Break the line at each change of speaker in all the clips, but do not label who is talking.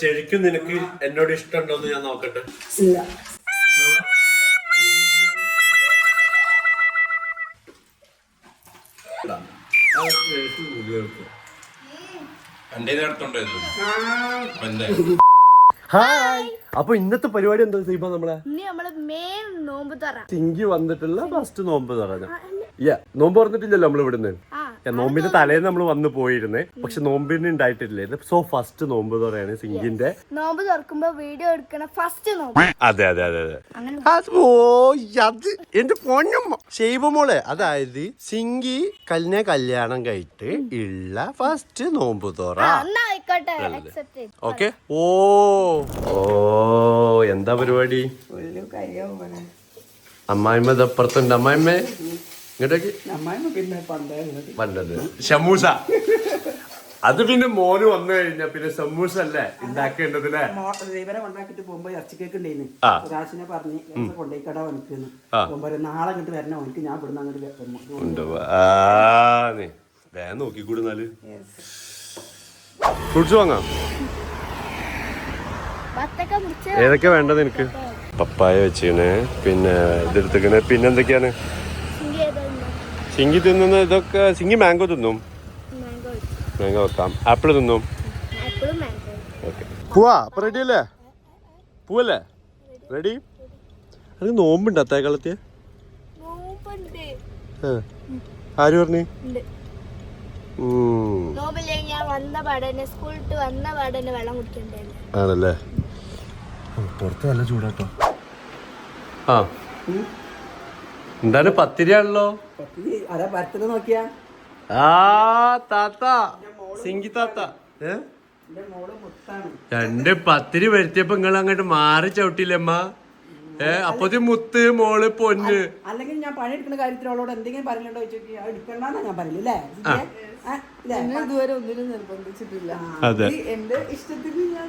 ശരിക്കും നിനക്ക് എന്നോട് ഇഷ്ടമുണ്ടോന്ന് ഞാൻ നോക്കട്ടെ.
ഹായ്. അപ്പൊ ഇന്നത്തെ പരിപാടി എന്താ സീബ? നമ്മളെ ചിങ്കി വന്നിട്ടുള്ള ഫസ്റ്റ് നോമ്പ് തുറന്ന നോമ്പ് തുറന്നിട്ടില്ലല്ലോ നമ്മൾ ഇവിടുന്ന്. നോമ്പിന്റെ തലേന്ന് നമ്മൾ വന്ന് പോയിരുന്നേ, പക്ഷെ നോമ്പിന് ഉണ്ടായിട്ടില്ലേ. സോ ഫസ്റ്റ് നോമ്പ് തുറയാണ് സിങ്കിന്റെ.
നോമ്പ് തുറക്കുമ്പോ വീഡിയോ എടുക്കണ ഫസ്റ്റ് നോമ്പ്.
അതെ അതെ അതെ അതെ. ഓ അത് എന്റെ പൊന്നമ്മ ഷെയ്ബമോളെ, അതായത് സിങ്കി കല്യാണം കഴിട്ട് ഉള്ള ഫസ്റ്റ് നോമ്പ് തുറ. ഓക്കെ. ഓ ഓ എന്താ പരിപാടി? അമ്മായിമ്മ അപ്പുറത്തുണ്ട്. അമ്മായിമ്മേ ഇങ്ങോട്ടേക്ക്. പണ്ടത് സമൂസ. അത് പിന്നെ മോന് വന്നു കഴിഞ്ഞാ പിന്നെ സമൂസ അല്ലേ ഉണ്ടാക്കേണ്ടതില്ലേ.
കൊണ്ടാക്കിട്ട് പോകുമ്പോ ഇറച്ചിക്കേക്ക് ഉണ്ടായിരുന്നു. ഒരാശിനെ പറഞ്ഞ് കൊണ്ടേക്കട വനിക്കുന്നു. നാളെ അങ്ങോട്ട് വരണ അവനക്ക് ഞാൻ ഇവിടുന്ന് അങ്ങോട്ട്
വേഗം നോക്കിക്കൂടുന്നാല്. ഫ്രൂട്ട്സ് വാങ്ങാം. ഏതൊക്കെ വേണ്ടത് നിനക്ക്? പപ്പായ വെച്ചിന്, പിന്നെ ഇതെടുത്തേക്കണ്. പിന്നെ എന്തൊക്കെയാണ് സിങ്കി തിന്നുന്ന? ഇതൊക്കെ സിങ്കി മാംഗോ തിന്നും. മാംഗോ വെക്കാം. ആപ്പിൾ തിന്നും. ഓക്കെ. പോവാ. അപ്പൊ റെഡി അല്ലേ? പോവല്ലേ? റെഡി? അത് നോമ്പുണ്ട് അത്തേക്കാലത്തെ. ആര് പറഞ്ഞു? ആണല്ലേ. പുറത്ത് നല്ല ചൂടാട്ടോ. ആ എന്താണ് പത്തിരിയാണല്ലോ.
നോക്കിയാ
താത്ത സിങ്കി താത്ത രണ്ട് പത്തിരി വരുത്തിയപ്പോ നിങ്ങൾ അങ്ങോട്ട് മാറി ചവിട്ടില്ലമ്മ. അപ്പത്തി മുത്ത് മോള് പൊന്ന്.
അല്ലെങ്കിൽ ഞാൻ പണി എടുക്കുന്ന കാര്യത്തിൽ അവളോട് എന്തെങ്കിലും പറയലുണ്ടോ ചോദിച്ചു. എടുക്കണ്ടെന്നാ ഞാൻ പറയില്ലേ. ഇതുവരെ ഒന്നിനും നിർബന്ധിച്ചിട്ടില്ല.
അതെ,
എന്റെ ഇഷ്ടത്തിന് ഞാൻ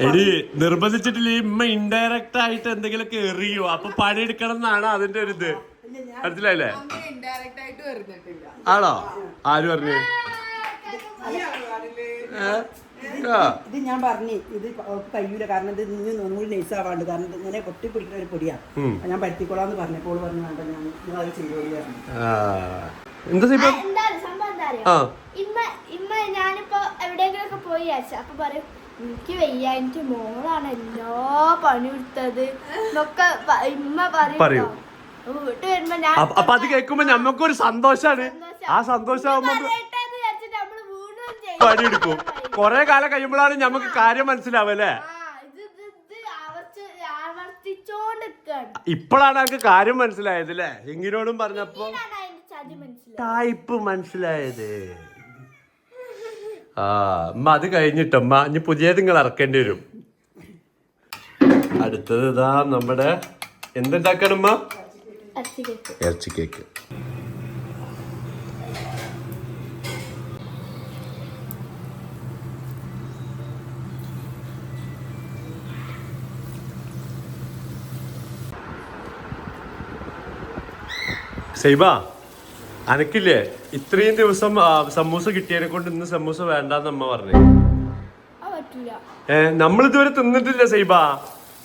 എടി നിർബന്ധിച്ചിട്ടില്ല. ഇമ്മ ഇൻഡയറക്റ്റ് ആയിട്ട് എന്തെങ്കിലുമൊക്കെ എറിയോ, അപ്പൊ പണിയെടുക്കണം എന്നാണ് അതിന്റെ ഒരു ഇത്. മനസ്സിലായില്ലേ? ആണോ? ആര് പറഞ്ഞു?
ഇത് ഞാൻ പറഞ്ഞു ഇത് കഴിയൂല, കാരണം ഇത് നിന്ന് ഒന്നുകൂടി നൈസാവാണ്ട്, കാരണം ഇങ്ങനെ പൊട്ടി പിടിക്കുന്ന ഒരു പൊടിയാ. ഞാൻ പരുത്തിക്കോളാന്ന് പറഞ്ഞപ്പോൾ പറഞ്ഞു വേണ്ട ഞാൻ അത് ചെയ്തോളിയായിരുന്നു.
ഞാനിപ്പോ എവിടെയെങ്കിലൊക്കെ പോയി അപ്പൊ പറയും എനിക്ക് വയ്യ, എനിക്ക് മോളാണ് എല്ലാ പണി എടുത്തത് എന്നൊക്കെ ഇമ്മ പറയും. വീട്ടിൽ വരുമ്പോ ഞാൻ
അപ്പൊ അത് കേൾക്കുമ്പോ ഞമ്മക്കൊരു സന്തോഷാണ്. ആ സന്തോഷമാകുമ്പോ പണിയെടുക്കും. കൊറേ കാലം കഴിയുമ്പോഴാണ് ഞമ്മക്ക് കാര്യം മനസ്സിലാവല്ലേ. ഇപ്പോഴാണ് ഞങ്ങക്ക് കാര്യം മനസ്സിലായത് അല്ലേ? എങ്കിനോടും പറഞ്ഞപ്പോ ടൈപ്പ് മനസ്സിലായത്. അത് കഴിഞ്ഞിട്ടമ്മ ഇനി പുതിയത് നിങ്ങൾ ഇറക്കേണ്ടി വരും. അടുത്തത് ഇതാ നമ്മുടെ എന്തുണ്ടാക്കണമ്മ? ഇറച്ചി കേക്ക്. സൈബ അനക്കില്ലേ ഇത്രയും ദിവസം സമൂസ കിട്ടിയതിനെ കൊണ്ട് ഇന്ന് സമൂസ വേണ്ടെന്ന് അമ്മ പറഞ്ഞു. നമ്മളിതുവരെ തിന്നിട്ടില്ല സൈബ.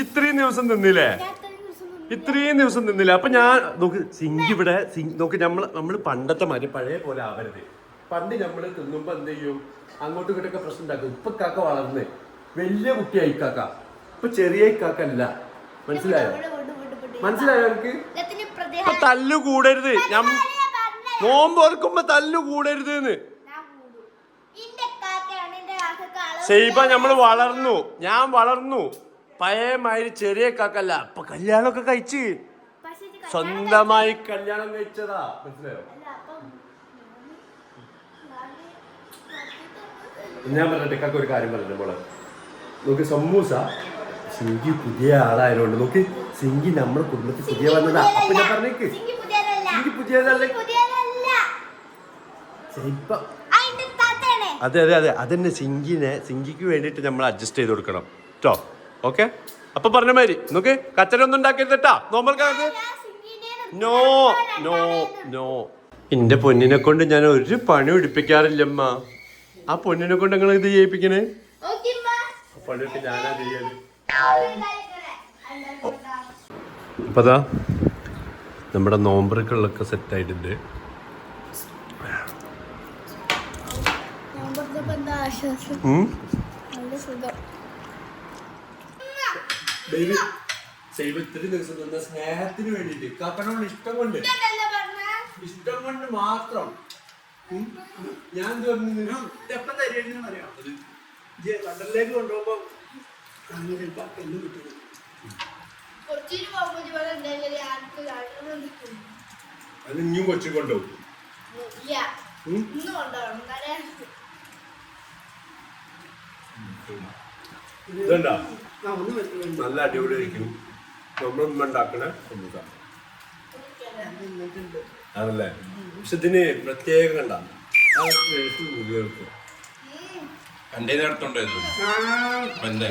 ഇത്രയും ദിവസം തിന്നില്ലേ? ഇത്രയും ദിവസം നിന്നില്ല. അപ്പൊ ഞാൻ നോക്ക് സിങ്കി ഇവിടെ നോക്ക്. നമ്മള് പണ്ടത്തെ മാതിരി പഴയ പോലെ ആവരുത്. പണ്ട് നമ്മള് തിന്നുമ്പോ എന്ത് ചെയ്യും? അങ്ങോട്ടും ഇങ്ങോട്ടൊക്കെ പ്രശ്നം ഉണ്ടാക്കും. ഇപ്പൊ കാക്ക വളർന്ന് വലിയ കുട്ടിയായി കാക്ക. ഇപ്പൊ ചെറിയ കാക്കല്ല. മനസ്സിലായോ? മനസ്സിലായോ എനിക്ക്? ഇപ്പൊ തല്ലു കൂടരുത്. നോമ്പ് ഓർക്കുമ്പോ തല്ലു കൂടരുത് എന്ന്. സൈബ നമ്മള് വളർന്നു. ഞാൻ വളർന്നു. പഴയ മാതിരി ചെറിയ കാക്കല്ല. അപ്പൊ കല്യാണമൊക്കെ കഴിച്ച് സ്വന്തമായി കല്യാണം കഴിച്ചതാ. മനസ്സിലായോ? ഞാൻ പറഞ്ഞിട്ട് കാക്ക ഒരു കാര്യം പറഞ്ഞു മോളെ. നോക്ക് സമൂസ സിങ്കി പുതിയ ആളായതുകൊണ്ട് നോക്ക്. സിങ്കി നമ്മുടെ കുടുംബത്തിൽ പുതിയ വന്നതാ. അപ്പൊ ഞാൻ പറഞ്ഞേക്ക് സിങ്കി പുതിയതല്ലേ. അതെ അതെ അതെ അതന്നെ. സിങ്കിക്ക് വേണ്ടിയിട്ട് നമ്മൾ അഡ്ജസ്റ്റ് ചെയ്ത് കൊടുക്കണം കേട്ടോ. ഓക്കെ. അപ്പൊ പറഞ്ഞ മാതിരി നോക്ക്. കച്ചറൊന്നും ഉണ്ടാക്കരുതട്ടാ നോമ്പൽക്കാലത്ത്. No no no. എന്റെ പൊന്നിനെ കൊണ്ട് ഞാൻ ഒരു പണി പിടിപ്പിക്കാറില്ലമ്മ. ആ പൊന്നിനെ കൊണ്ട് നിങ്ങൾ ഇത് ചെയ്യിപ്പിക്കണേ
ഓക്കേ അമ്മ.
പണിയൊക്കെ ഞാനാ ചെയ്യാല്
ഉണ്ടായിക്കോട്ടെ.
അപ്പതാ നമ്മുടെ നോമ്പറക്കുള്ളൊക്കെ സെറ്റായിട്ടുണ്ട്.
ഞാൻ പറഞ്ഞപ്പോ എന്താ ആശ്വാസം. നല്ല സുഖം.
ഇത്തിരി ദിവസം നിന്ന സ്നേഹത്തിന് വേണ്ടിട്ട് കാക്കനോട് ഇഷ്ടം കൊണ്ട്
ഇതല്ലേ പറഞ്ഞേ?
ഇഷ്ടം കൊണ്ട് മാത്രം ഞാൻ
എപ്പം തരുമെന്ന് പറയാം കടലിലേക്ക് കൊണ്ടുപോകുമ്പോ അങ്ങനെ എല്ലാം കിട്ടുന്നു.
കൊച്ചിയിൽ പോകുമ്പോ ഇവിടെ എന്തെങ്കിലും ആർക്ക് കാണുന്നുണ്ട്.
അത് ഇനിയും കൊച്ചു കൊണ്ടുപോകും.
ഇല്ല. ഇന്ന് കൊണ്ടുപോകണം. എന്നാലേ
ഇതുണ്ടാ
ആ ഒന്ന് പറ്റും.
നല്ല അടിപൊളിയായിരിക്കും. നമ്മളുമ്മ ഉണ്ടാക്കണ സമൂസ ആണല്ലേ. പക്ഷെ ഇതിന് പ്രത്യേകം കണ്ട
എന്റെ നേരത്തുണ്ടായിരുന്നു എന്റെ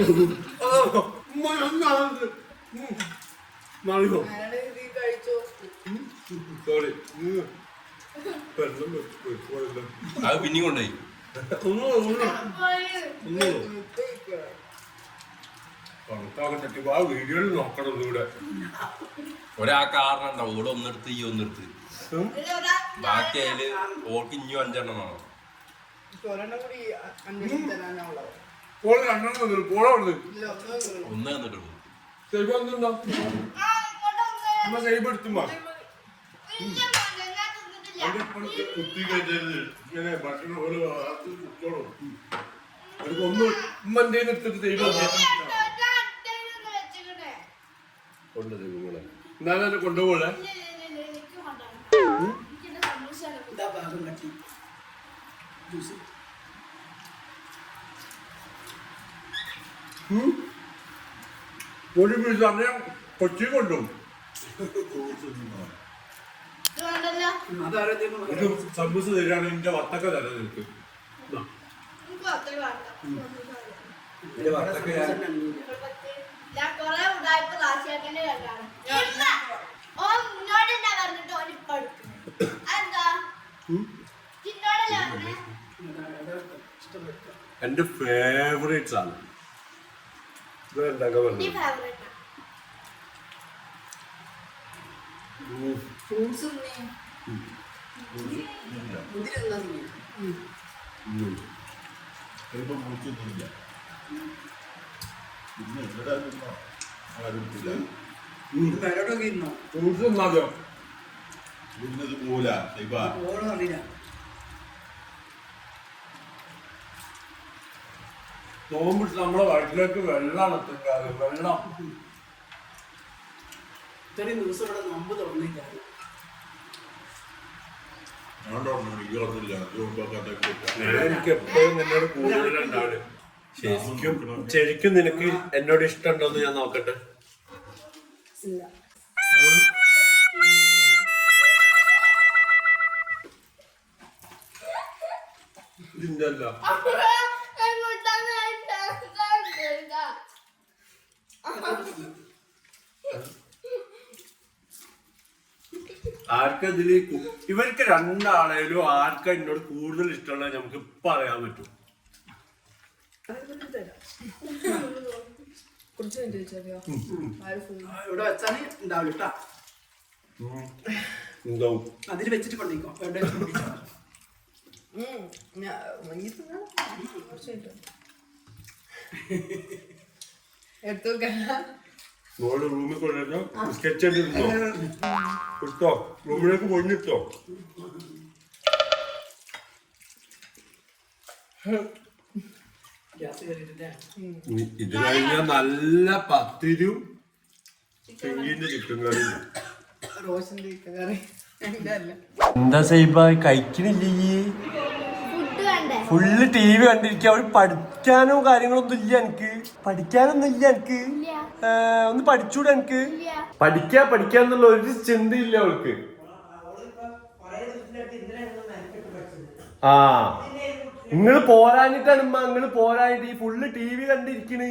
സോറി
അത് പിന്നെയും കൊണ്ടുപോയി
ആ വീഡിയോയിൽ നോക്കണം ഒന്നുകൂടെ.
ഒരാ കാരണം ഉണ്ടാവും ഓള് ഒന്നെടുത്ത് ഈ ഒന്നെടുത്ത് ബാക്കി അതില് ഓൾക്ക് ഇനിയും 5 എണ്ണം വേണം. ഒന്ന് തന്നിട്ടുള്ളൂ.
ഒന്ന് ഉമ്മന്റെ എടുത്തിട്ട് ചെയ്തു എന്നാലും കൊണ്ടുപോകണേ.
ഇതാ ഭാഗം കട്ടി ജ്യൂസ്
ഒരു പീസ് സമയം കൊച്ചി കൊണ്ടുപോകും.
അതാരത്തേക്കും
ഇത് സമൂസ തരികയാണ് എന്റെ വത്തക്ക തരാം നിനക്ക്. എന്റെ വത്തക്ക
ഞാൻ കൊറേ ഉണ്ടായിട്ട് ക്ലാസ്സിലാക്കേണ്ട കേട്ടാണ്. ഓ മുന്നോട്ട് എന്താ പറഞ്ഞിട്ട് ഓനിപ്പ എന്താ ചിന്നോടല്ലേ പറഞ്ഞേ?
എന്റെ ഫേവറേറ്റ്സ് ആണ്.
നീ ഫേവറേറ്റ്
ഫ്രൂട്ട്സ് ഇതിലെന്താ പേരോടൊക്കെ ഇരുന്നോ
ഫ്രൂട്ട്സ് ഒന്നാമോ
ഓളം അറിയില്ല
നോമ്പിട്ട് നമ്മളെ വയറ്റിലേക്ക് വെള്ളം എത്തിക്കാതെ വെള്ളം
ഇത്രയും ദിവസം ഇവിടെ നോമ്പ് തുറന്നില്ല.
എനിക്ക് എപ്പോഴും എന്നോട് കൂടുതലുണ്ടാവും. ശരിക്കും നിനക്ക് എന്നോട് ഇഷ്ടമുണ്ടോന്ന് ഞാൻ നോക്കട്ടെ.
ഇല്ല
ഇതിന്റെ അല്ല ആർക്കാ ഇതില് ഇവർക്ക് രണ്ടാളേലും ആർക്കാ എന്നോട് കൂടുതൽ ഇഷ്ടമുള്ളത് നമുക്ക് ഇപ്പൊ അറിയാൻ പറ്റും.
ഇവിടെ വെച്ചാല് ഉണ്ടാവില്ല കേട്ടാ.
ഉണ്ടാവും.
അതിൽ വെച്ചിട്ട് കൊണ്ടിരിക്കോ എവിടെ
മോള് റൂമിൽ കൊണ്ടുവരുന്ന സ്കെച്ച് എടുത്തോ കൊടുത്തോ റൂമിലേക്ക് പൊഞ്ഞിട്ടോ.
ഗ്യാസ് കയറിയിട്ടില്ലേ?
ഇത് കഴിഞ്ഞാൽ നല്ല പത്തിരും തെങ്ങിന്റെ ചിക്കൻ കറിയും.
റോഷന്റെ കറി എന്റെ അല്ല.
എന്താ സൈബ കഴിക്കണില്ലേ?
ഫുഡ് വേണ്ടേ?
ഫുള്ള് ടി വി കണ്ടിരിക്കുക. അവര് പഠിക്കാനോ കാര്യങ്ങളൊന്നും ഇല്ല. എനിക്ക് പഠിക്കാനൊന്നും ഇല്ല. എനിക്ക് ഒന്ന് പഠിച്ചൂടെ? എനിക്ക് പഠിക്കാന്നുള്ള ഒരു ചിന്തയില്ല അവൾക്ക്. ആ നിങ്ങള് പോരാഞ്ഞിട്ടാണ് ഉമ്മ. നിങ്ങള് പോരാഞ്ഞിട്ട് ഈ ഫുള്ള് ടി വി കണ്ടിരിക്കണ്.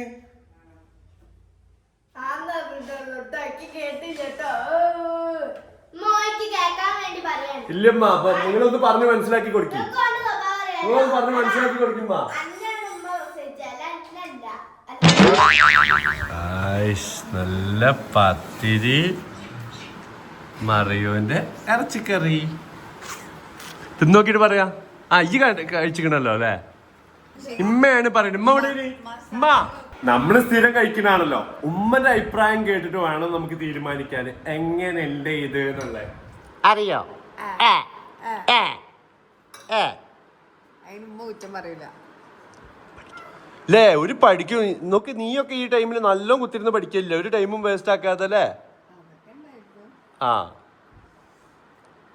ഇല്ലമ്മ. അപ്പൊ നിങ്ങളൊന്ന് പറഞ്ഞ് മനസ്സിലാക്കി കൊടുക്കി. പറഞ്ഞ് മനസ്സിലാക്കി കൊടുക്കുമ്പോ
അന്നാണ് ഉമ്മ പ്രസവിച്ചത്, അല്ല.
നല്ല പത്തിരി മറിയോന്റെ ഇറച്ചിക്കറി തിന്നോക്കിട്ട് പറയാ. ഈ കഴിച്ചിക്കണല്ലോ അല്ലെ. ഇമ്മയാണ് പറയുന്നത്. ഉമ്മ ഇവിടെ ഉമ്മ നമ്മള് സ്ഥിരം കഴിക്കണാണല്ലോ. ഉമ്മന്റെ അഭിപ്രായം കേട്ടിട്ട് വേണം നമുക്ക് തീരുമാനിക്കാൻ എങ്ങനെയുണ്ട് ഇത് എന്നുള്ളത്. അറിയോ? ല്ലേ ഒരു പഠിക്കും നോക്ക്. നീയൊക്കെ ഈ ടൈമിൽ നല്ല കുത്തിരുന്ന് പഠിക്കില്ല, ഒരു ടൈമും വേസ്റ്റ് ആക്കാതല്ലേ. ആ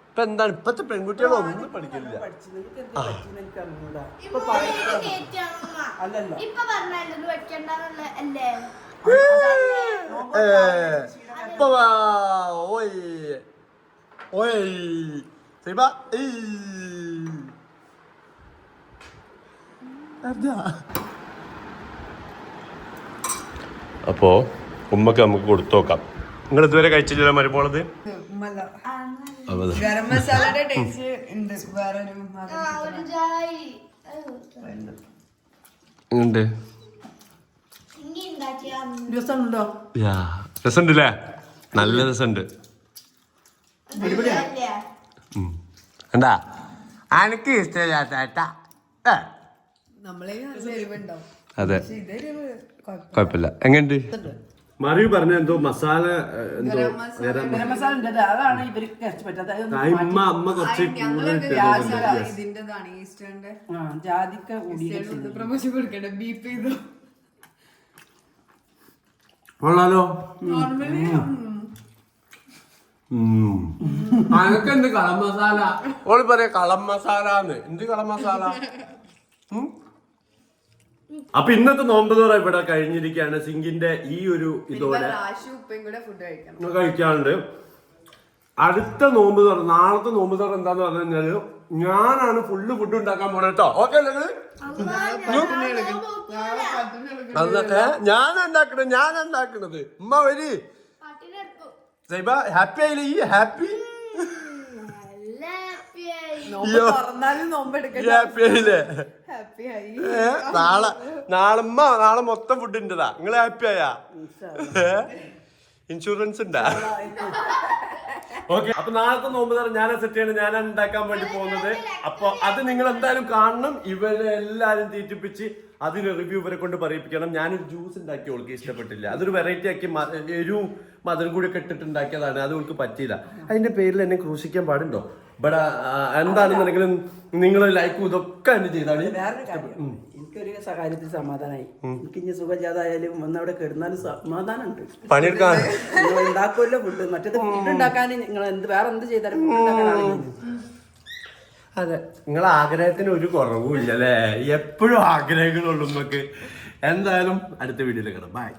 ഇപ്പൊ എന്താണ് ഇപ്പത്തെ പെൺകുട്ടികൾ ഒന്നും പഠിക്കില്ല.
അല്ലല്ലോ
ഇപ്പൊ പറഞ്ഞാലും വെക്കണ്ടെന്നുള്ള അല്ലേ.
അപ്പോ ഉമ്മക്ക് നമുക്ക് കൊടുത്തു നോക്കാം. നിങ്ങൾ ഇതുവരെ കഴിച്ചില്ല മരുമോളത്?
ഗരം മസാലയുടെ ടേസ്റ്റ് ഉണ്ട്. വേറൊരു
ഒരു ജായി
ഉണ്ട്.
ഇനി ഉണ്ടാക്കിയ
രസമുണ്ടോ?
രസമുണ്ടല്ലേ? നല്ല രസമുണ്ട്. എന്താ എനിക്ക് ഇഷ്ടമില്ലാത്ത?
നമ്മളെ എരിവുണ്ടാവും.
അതെ,
പക്ഷെ ഇതൊരു
കുഴപ്പമില്ല. എങ്ങനെയുണ്ട്? മറിയ പറഞ്ഞ എന്തോ മസാല എന്തോ
ഗരം മസാല ഉണ്ട്, അതാണ് ഇവർക്ക് പറ്റാത്ത.
അമ്മ കുറച്ച്
ഇതിന്റെതാണ് ഈസ്റ്റേണിന്റെ.
ജാതിക്ക
പ്രമോഷൻ കൊടുക്കണ്ട. ബീപ്പ് ചെയ്തു
കൊള്ളാലോ.
നോർമലി
അനക്കെന്ത് കളം മസാല? ഓള് പറയാ കളം മസാലാന്ന്. എന്ത് കളം മസാല? അപ്പൊ ഇന്നത്തെ നോമ്പ് തുറ ഇവിടെ കഴിഞ്ഞിരിക്കുകയാണ്. സിങ്കിന്റെ ഈ ഒരു ഇതോടെ
ഉപ്പയും കൂടെ ഫുഡ് കഴിക്കണം.
കഴിക്കാറുണ്ട്. അടുത്ത നോമ്പ് തുറ, നാളത്തെ നോമ്പ് തുറ എന്താന്ന് പറഞ്ഞു കഴിഞ്ഞാല് ഞാനാണ് ഫുള്ള് ഫുഡ് ഉണ്ടാക്കാൻ പോണേ കേട്ടോ. ഓക്കെ അല്ലേ? ഞാനാ ഉണ്ടാക്കണത്. ഉമ്മ വരി. ഹാപ്പി ആയില്ലേ? ഈ ഹാപ്പി ഹാപ്പി ആയില്ലേ? നാളെ മൊത്തം ഫുഡ് ഉണ്ടതാ. നിങ്ങള് ഹാപ്പി ആയാ? ഇൻഷുറൻസ് ഉണ്ടാ? ഓക്കെ. അപ്പൊ നാളത്തെ നോമ്പ് തുറ ഞാനാ സെറ്റ് ചെയ്യണം, ഞാനാണ് ഉണ്ടാക്കാൻ വേണ്ടി പോകുന്നത്. അപ്പൊ അത് നിങ്ങൾ എന്തായാലും കാണണം. ഇവരെ എല്ലാരും തീറ്റിപ്പിച്ച് അതിന് റിവ്യൂ ഇവരെ കൊണ്ട് പറയിപ്പിക്കണം. ഞാനൊരു ജ്യൂസ് ഉണ്ടാക്കി ഓൾക്ക് ഇഷ്ടപ്പെട്ടില്ല. അതൊരു വെറൈറ്റി ആക്കി എരിവും മധുരം കൂടി ഒക്കെ ഇട്ടിട്ട് ഉണ്ടാക്കിയതാണ്. അത് ഓൾക്ക് പറ്റിയില്ല. അതിന്റെ പേരിൽ എന്നെ ക്രൂശിക്കാൻ പാടുണ്ടോ? ഇവിടെ എന്താണെന്നുണ്ടെങ്കിലും നിങ്ങൾ ലൈക്കും ഇതൊക്കെ എന്നെ ചെയ്താണ്.
വേറൊരു കാര്യം, എനിക്കൊരു കാര്യത്തിൽ സമാധാനമായി. എനിക്ക് ഇനി സുഖജാതായാലും വന്നവിടെ കിടന്നാലും സമാധാനമുണ്ട്.
പണിയെടുക്കാൻ
ഉണ്ടാക്കുമല്ലോ ഫുഡ്. മറ്റേത് ഫുഡ് ഉണ്ടാക്കാൻ നിങ്ങൾ വേറെ എന്ത് ചെയ്താലും ഫുഡ് ഉണ്ടാക്കാനാണ്.
അതെ, നിങ്ങളെ ആഗ്രഹത്തിന് ഒരു കുറവും ഇല്ല അല്ലേ? എപ്പോഴും ആഗ്രഹങ്ങളുള്ളൂ നമുക്ക്. എന്തായാലും അടുത്ത വീഡിയോയിൽ കാണാം. ബൈ.